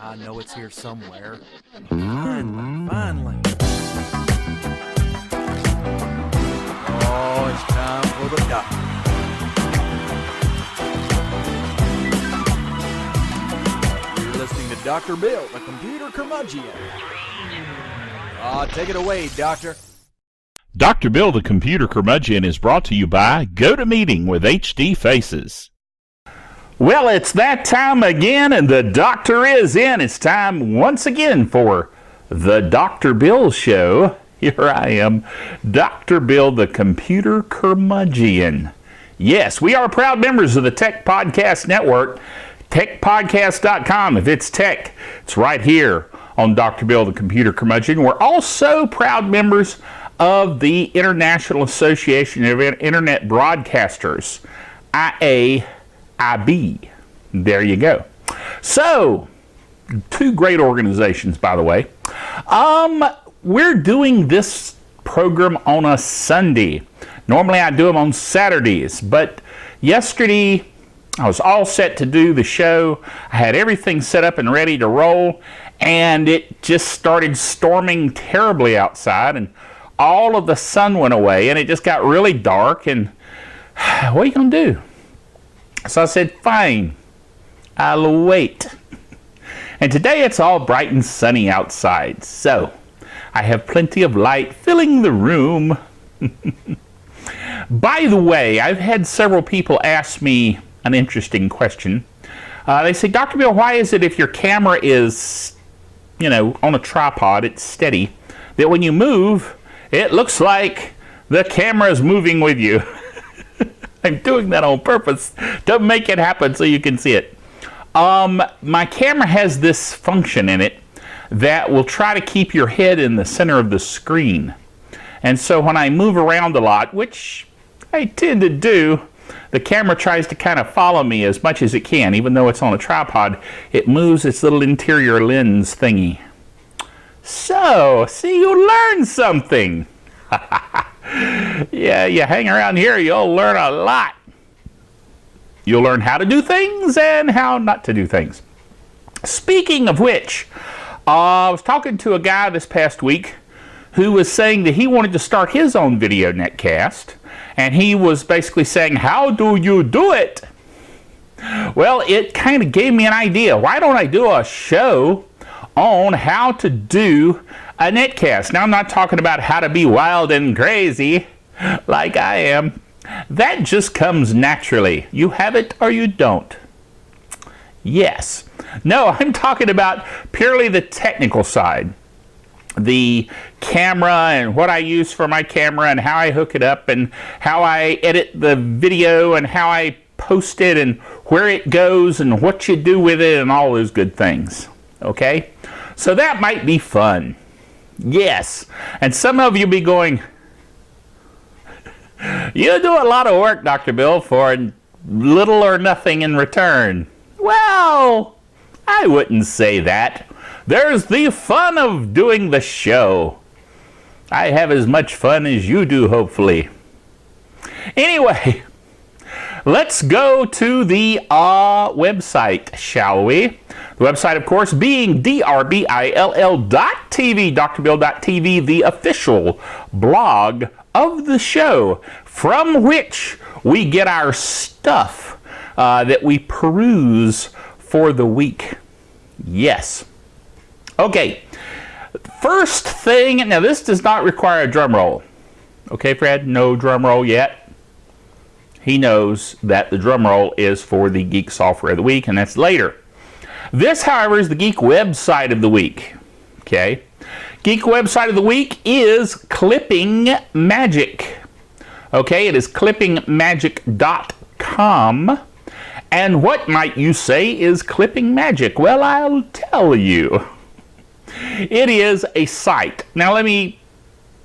I know it's here somewhere. Finally. Oh, it's time for the doctor. You're listening to Dr. Bill, the computer curmudgeon. Take it away, Doctor. Dr. Bill, the computer curmudgeon, is brought to you by GoToMeeting with HD Faces. Well, it's that time again, and the doctor is in. It's time once again for the Dr. Bill Show. Here I am, Dr. Bill, the computer curmudgeon. Yes, we are proud members of the Tech Podcast Network, techpodcast.com. If it's tech, it's right here on Dr. Bill, the computer curmudgeon. We're also proud members of the International Association of Internet Broadcasters, IAIB. There you go. So, two great organizations, by the way. We're doing this program on a Sunday. Normally I do them on Saturdays, but yesterday I was all set to do the show. I had everything set up and ready to roll, and it just started storming terribly outside, and all of the sun went away, and it just got really dark, and what are you going to do? So I said, fine, I'll wait. And today it's all bright and sunny outside, so I have plenty of light filling the room. By the way, I've had several people ask me an interesting question. They say, Dr. Bill, why is it if your camera is, on a tripod, it's steady, that when you move, it looks like the camera is moving with you? I'm doing that on purpose to make it happen so you can see it. My camera has this function in it that will try to keep your head in the center of the screen. And so when I move around a lot, which I tend to do, the camera tries to kind of follow me as much as it can. Even though it's on a tripod, it moves its little interior lens thingy. So, see, you learn something. Yeah, you hang around here, you'll learn a lot. You'll learn how to do things and how not to do things. Speaking of which, I was talking to a guy this past week who was saying that he wanted to start his own video netcast, and he was basically saying, how do you do it? Well, it kind of gave me an idea. Why don't I do a show on how to do a netcast? Now, I'm not talking about how to be wild and crazy like I am. That just comes naturally. You have it or you don't. Yes. No, I'm talking about purely the technical side. The camera and what I use for my camera and how I hook it up and how I edit the video and how I post it and where it goes and what you do with it and all those good things. Okay? So that might be fun. Yes. And some of you be going, you do a lot of work, Dr. Bill, for little or nothing in return. Well, I wouldn't say that. There's the fun of doing the show. I have as much fun as you do, hopefully. Anyway, let's go to the website, shall we? The website, of course, being drbill.tv, drbill.tv, the official blog of the show, from which we get our stuff that we peruse for the week. Yes. Okay, first thing, now this does not require a drum roll. Okay, Fred, no drum roll yet. He knows that the drum roll is for the Geek Software of the Week, and that's later. This, however, is the Geek Web Site of the Week. Okay, Geek Web Site of the Week is Clipping Magic. Okay, it is clippingmagic.com. And what might you say is Clipping Magic? Well, I'll tell you. It is a site. Now let me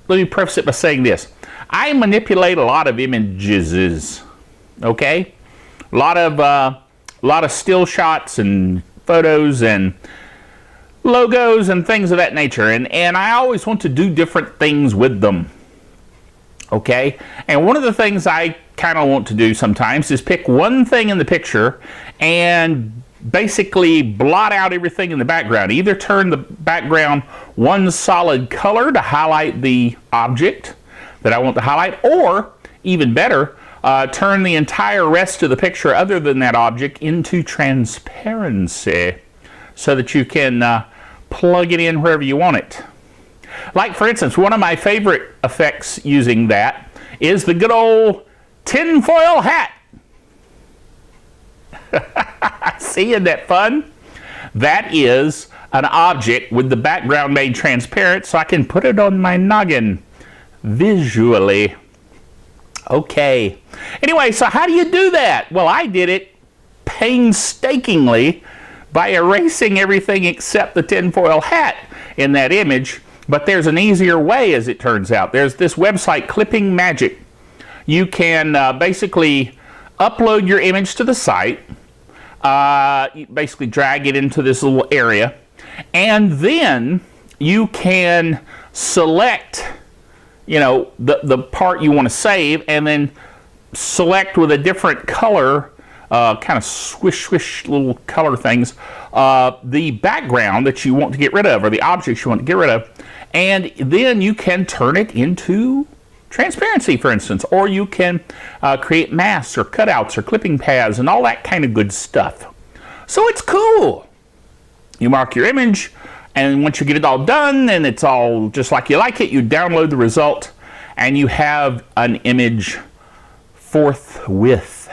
preface it by saying this. I manipulate a lot of images. Okay? A lot of still shots and photos and logos and things of that nature. And I always want to do different things with them. Okay? And one of the things I kind of want to do sometimes is pick one thing in the picture and basically blot out everything in the background. Either turn the background one solid color to highlight the object that I want to highlight, or even better, turn the entire rest of the picture other than that object into transparency so that you can plug it in wherever you want it. Like, for instance, one of my favorite effects using that is the good old tinfoil hat. See, isn't that fun? That is an object with the background made transparent so I can put it on my noggin visually. Okay. Anyway, so how do you do that? Well, I did it painstakingly by erasing everything except the tinfoil hat in that image. But there's an easier way, as it turns out. There's this website, Clipping Magic. You can basically upload your image to the site. You basically drag it into this little area. And then you can select, you know, the part you want to save, and then select with a different color, kind of swish little color things, the background that you want to get rid of, or the objects you want to get rid of. And then you can turn it into transparency, for instance, or you can create masks or cutouts or clipping paths and all that kind of good stuff. So it's cool. You mark your image, and once you get it all done and it's all just like you like it, you download the result and you have an image forthwith.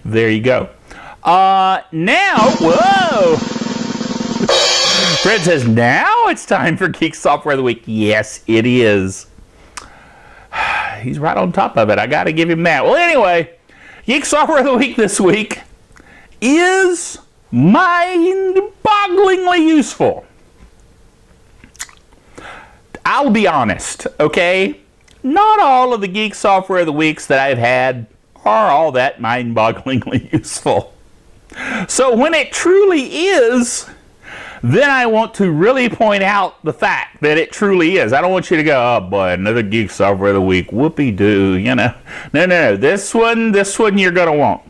There you go. Now, whoa! Fred says, now it's time for Geek Software of the Week. Yes, it is. He's right on top of it. I got to give him that. Well, anyway, Geek Software of the Week this week is mind-bogglingly useful. I'll be honest, okay? Not all of the Geek Software of the Weeks that I've had are all that mind-bogglingly useful. So when it truly is, then I want to really point out the fact that it truly is. I don't want you to go, oh boy, another Geek Software of the Week, whoopee-doo, you know. No. This one you're going to want.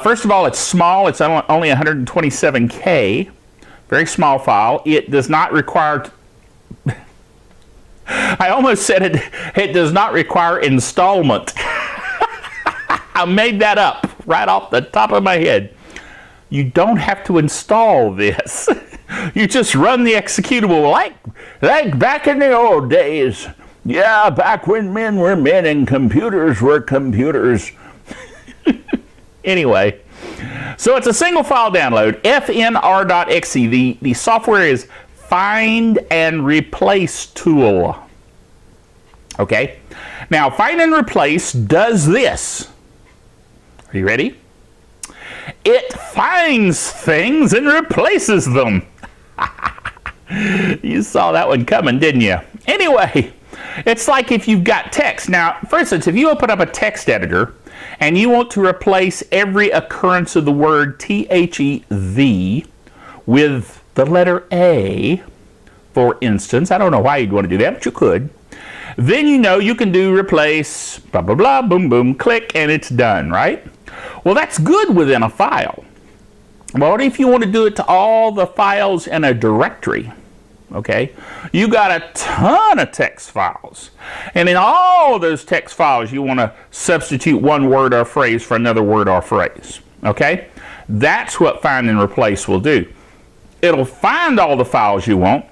First of all, it's small. It's only 127K. Very small file. It does not require... I almost said it does not require installment. I made that up right off the top of my head. You don't have to install this. You just run the executable like back in the old days. Yeah, back when men were men and computers were computers. Anyway, so it's a single file download, fnr.exe. The software is Find and Replace tool. Okay? Now, Find and Replace does this. Are you ready? It finds things and replaces them. You saw that one coming, didn't you? Anyway, it's like if you've got text. Now, for instance, if you open up a text editor and you want to replace every occurrence of the word THEV with the letter A, for instance, I don't know why you'd want to do that, but you could. Then you know you can do replace, blah, blah, blah, boom, boom, click, and it's done, right? Well, that's good within a file. But what if you want to do it to all the files in a directory? Okay, you got a ton of text files, and in all those text files you want to substitute one word or phrase for another word or phrase. Okay, that's what Find and Replace will do. It'll find all the files you want,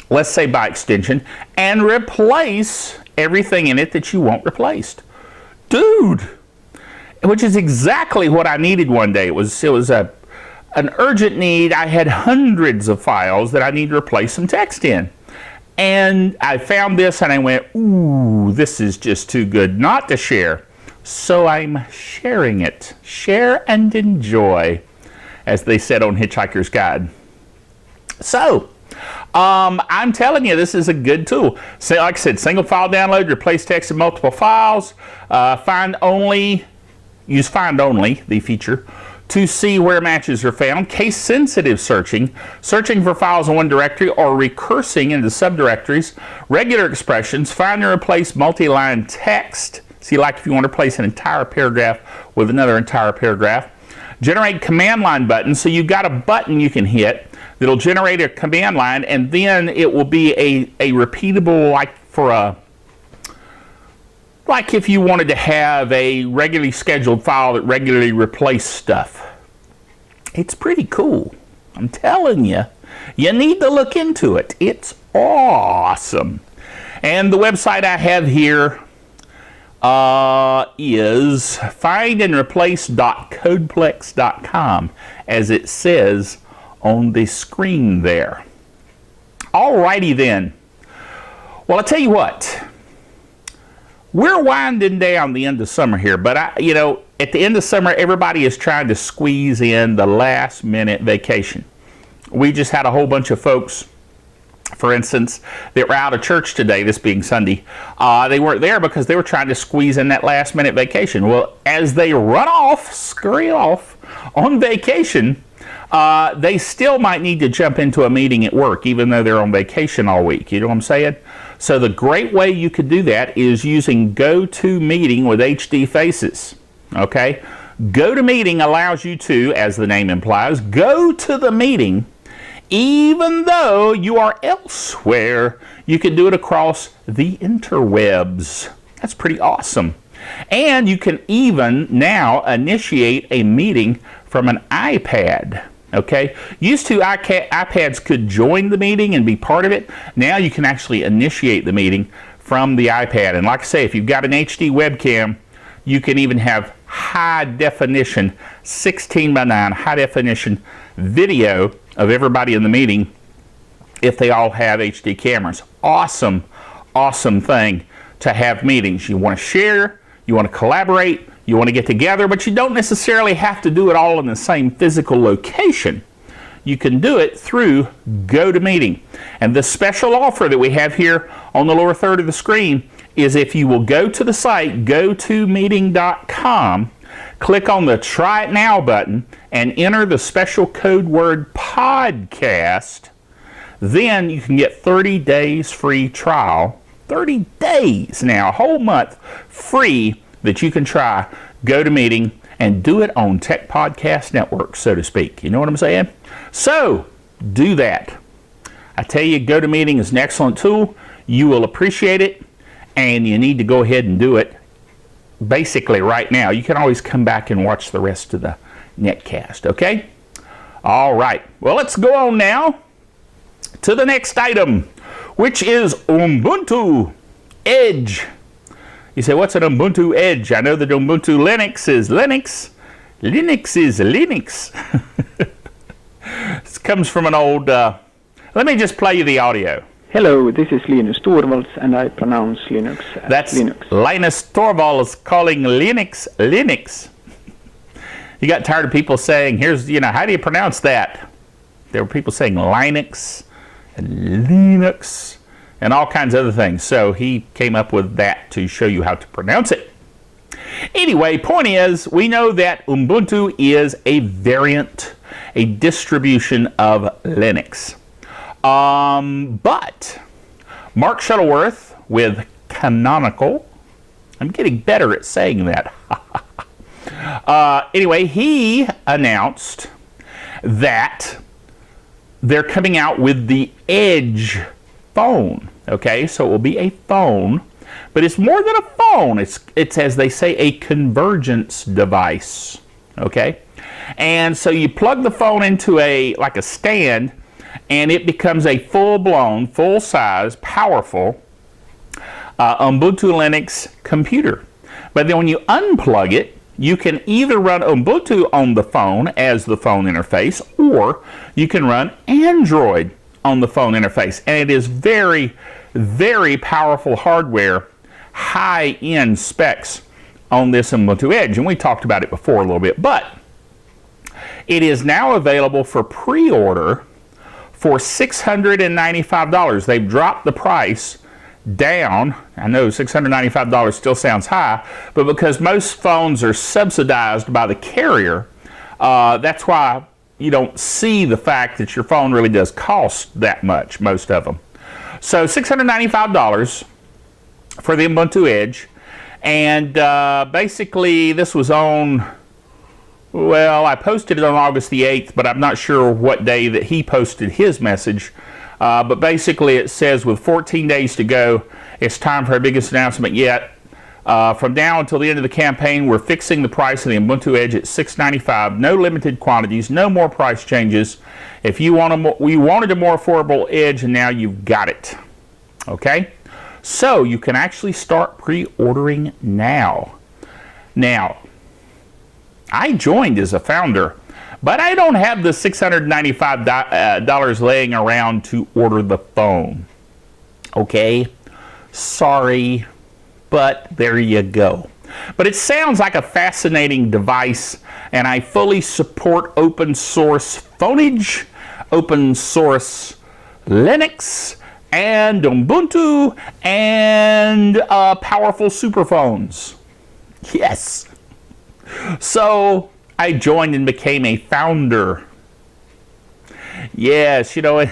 let's say by extension, and replace everything in it that you want replaced. Dude, which is exactly what I needed one day. It was an urgent need. I had hundreds of files that I need to replace some text in. And I found this and I went, ooh, this is just too good not to share. So I'm sharing it. Share and enjoy, as they said on Hitchhiker's Guide. So, I'm telling you, this is a good tool. So, like I said, single file download, replace text in multiple files, use Find Only, the feature, to see where matches are found, case-sensitive searching, searching for files in one directory or recursing into subdirectories, regular expressions, find and replace multi-line text, See, like if you want to replace an entire paragraph with another entire paragraph. Generate command line button. So you've got a button you can hit that'll generate a command line, and then it will be a repeatable, like if you wanted to have a regularly scheduled file that regularly replaced stuff. It's pretty cool. I'm telling you, you need to look into it. It's awesome. And the website I have here is findandreplace.codeplex.com, as it says on the screen there. Alrighty then. Well, I tell you what, we're winding down the end of summer here, but at the end of summer, everybody is trying to squeeze in the last minute vacation. We just had a whole bunch of folks, for instance, that were out of church today, this being Sunday. They weren't there because they were trying to squeeze in that last minute vacation. Well, as they scurry off on vacation, they still might need to jump into a meeting at work, even though they're on vacation all week. You know what I'm saying? So the great way you could do that is using GoToMeeting with HD Faces. Okay? GoToMeeting allows you to, as the name implies, go to the meeting even though you are elsewhere. You can do it across the interwebs. That's pretty awesome. And you can even now initiate a meeting from an iPad. Okay? Used to, iPads could join the meeting and be part of it. Now you can actually initiate the meeting from the iPad. And like I say, if you've got an HD webcam, you can even have high definition, 16:9 high definition video of everybody in the meeting if they all have HD cameras. Awesome, awesome thing to have meetings. You want to share, you want to collaborate, you want to get together, but you don't necessarily have to do it all in the same physical location. You can do it through GoToMeeting. And the special offer that we have here on the lower third of the screen is if you will go to the site, gotomeeting.com, click on the Try It Now button, and enter the special code word podcast, then you can get 30 days free trial. 30 days now, a whole month free that you can try GoToMeeting and do it on Tech Podcast Network, so to speak. You know what I'm saying? So, do that. I tell you, GoToMeeting is an excellent tool. You will appreciate it, and you need to go ahead and do it basically right now. You can always come back and watch the rest of the netcast, okay? All right. Well, let's go on now to the next item, which is Ubuntu Edge. You say, what's an Ubuntu Edge? I know that Ubuntu Linux is Linux. Linux is Linux. This comes from an old... let me just play you the audio. Hello, this is Linus Torvalds, and I pronounce Linux as That's Linux. Linus Torvalds calling Linux Linux. You got tired of people saying, how do you pronounce that? There were people saying Linux and Linux and all kinds of other things. So he came up with that to show you how to pronounce it. Anyway, point is, we know that Ubuntu is a variant, a distribution of Linux. But Mark Shuttleworth with Canonical, I'm getting better at saying that. Anyway, he announced that they're coming out with the Edge phone. Okay, so it will be a phone, but it's more than a phone. It's as they say, a convergence device. Okay, and so you plug the phone into a stand, and it becomes a full-blown, full-size, powerful Ubuntu Linux computer. But then when you unplug it, you can either run Ubuntu on the phone as the phone interface, or you can run Android on the phone interface. And it is very, very powerful hardware, high-end specs on this Ubuntu Edge. And we talked about it before a little bit. But it is now available for pre-order for $695. They've dropped the price down. I know $695 still sounds high, but because most phones are subsidized by the carrier, that's why you don't see the fact that your phone really does cost that much, most of them. So $695 for the Ubuntu Edge, And basically, this was on, well, I posted it on August the 8th, but I'm not sure what day that he posted his message. But basically, it says with 14 days to go, it's time for our biggest announcement yet. From now until the end of the campaign, we're fixing the price of the Ubuntu Edge at $6.95. No limited quantities, no more price changes. If you wanted a more affordable Edge, and now you've got it. Okay? So you can actually start pre-ordering now. Now, I joined as a founder, but I don't have the $695 laying around to order the phone. Okay? Sorry, but there you go. But it sounds like a fascinating device, and I fully support open source phoneage, open source Linux, and Ubuntu, and powerful superphones. Yes. So I joined and became a founder. Yes, you know,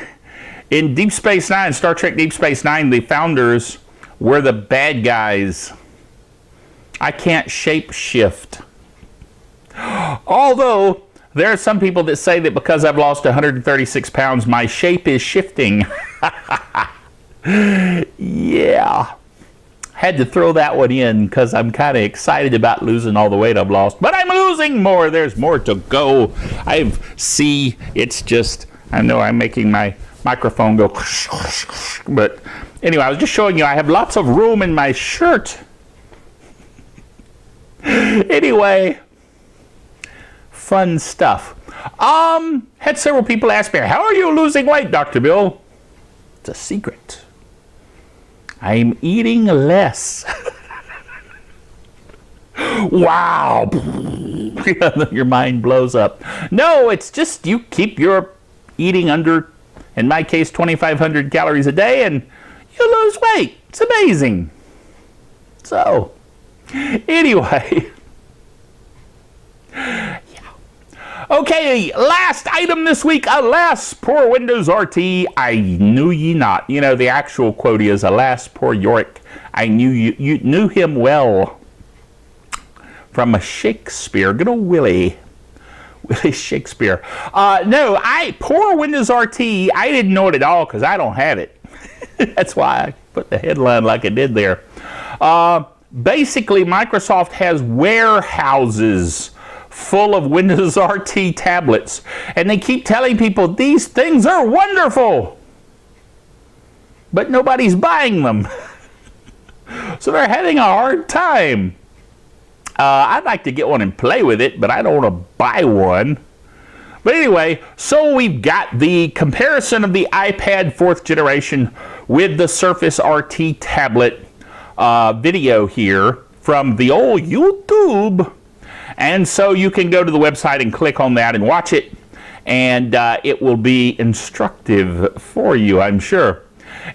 in Deep Space Nine, Star Trek Deep Space Nine, the founders were the bad guys. I can't shape shift. Although there are some people that say that because I've lost 136 pounds, my shape is shifting. Yeah. Had to throw that one in because I'm kind of excited about losing all the weight I've lost. But I'm losing more. There's more to go. It's just, I know I'm making my microphone go. But anyway, I was just showing you I have lots of room in my shirt. Anyway, fun stuff. Had several people ask me, how are you losing weight, Dr. Bill? It's a secret. I'm eating less. Wow. Your mind blows up. No, it's just you keep your eating under, in my case, 2,500 calories a day, and you lose weight. It's amazing. So, anyway. Yeah. Okay, last item this week. Alas, poor Windows RT, I knew ye not. You know, the actual quote is, alas, poor Yorick, I knew you knew him well. From a Shakespeare, good old Willie Shakespeare. Poor Windows RT, I didn't know it at all because I don't have it. That's why I put the headline like I did there. Basically, Microsoft has warehouses full of Windows RT tablets, and they keep telling people these things are wonderful, but nobody's buying them. So they're having a hard time. I'd like to get one and play with it, but I don't want to buy one. But anyway, so we've got the comparison of the iPad 4th generation with the Surface RT tablet video here from the old YouTube. And so you can go to the website and click on that and watch it, and it will be instructive for you, I'm sure.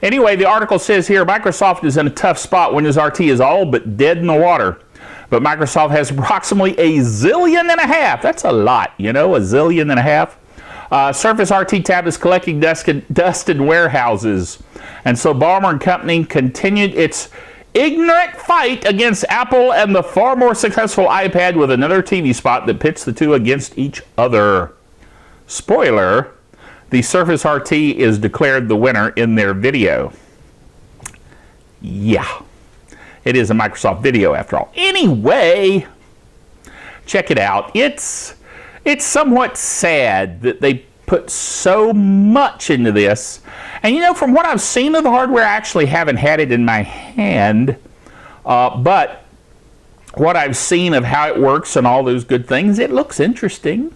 Anyway, the article says here, Microsoft is in a tough spot. Windows RT is all but dead in the water. But Microsoft has approximately 1.5 zillion. That's a lot, you know, 1.5 zillion. Surface RT tablets collecting dust in warehouses. And so Ballmer & Company continued its ignorant fight against Apple and the far more successful iPad with another TV spot that pits the two against each other. Spoiler, the Surface RT is declared the winner in their video. Yeah, it is a Microsoft video after all. Anyway, check it out. It's somewhat sad that they put so much into this. And you know, from what I've seen of the hardware, I actually haven't had it in my hand. But what I've seen of how it works and all those good things, it looks interesting.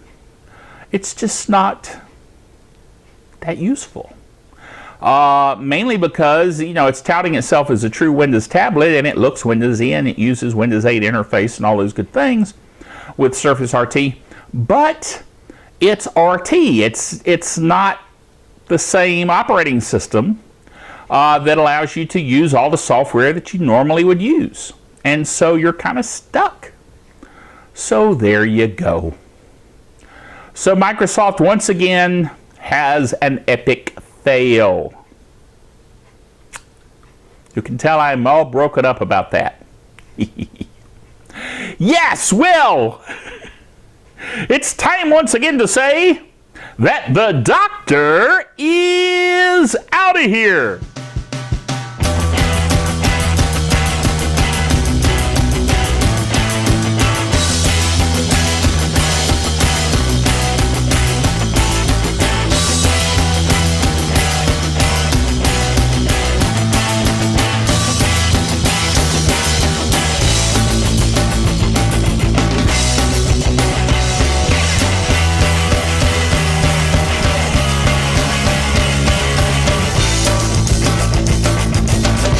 It's just not that useful. Mainly because, you know, it's touting itself as a true Windows tablet, and it looks Windows-y, and it uses Windows 8 interface and all those good things with Surface RT. But it's RT. It's not the same operating system that allows you to use all the software that you normally would use. And so you're kind of stuck. So there you go. So Microsoft once again has an epic fail. You can tell I'm all broken up about that. Yes, well, it's time once again to say that the doctor is out of here.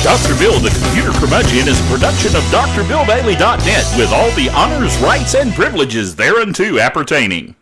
Dr. Bill, the Computer Curmudgeon, is a production of DrBillDaily.net with all the honors, rights, and privileges thereunto appertaining.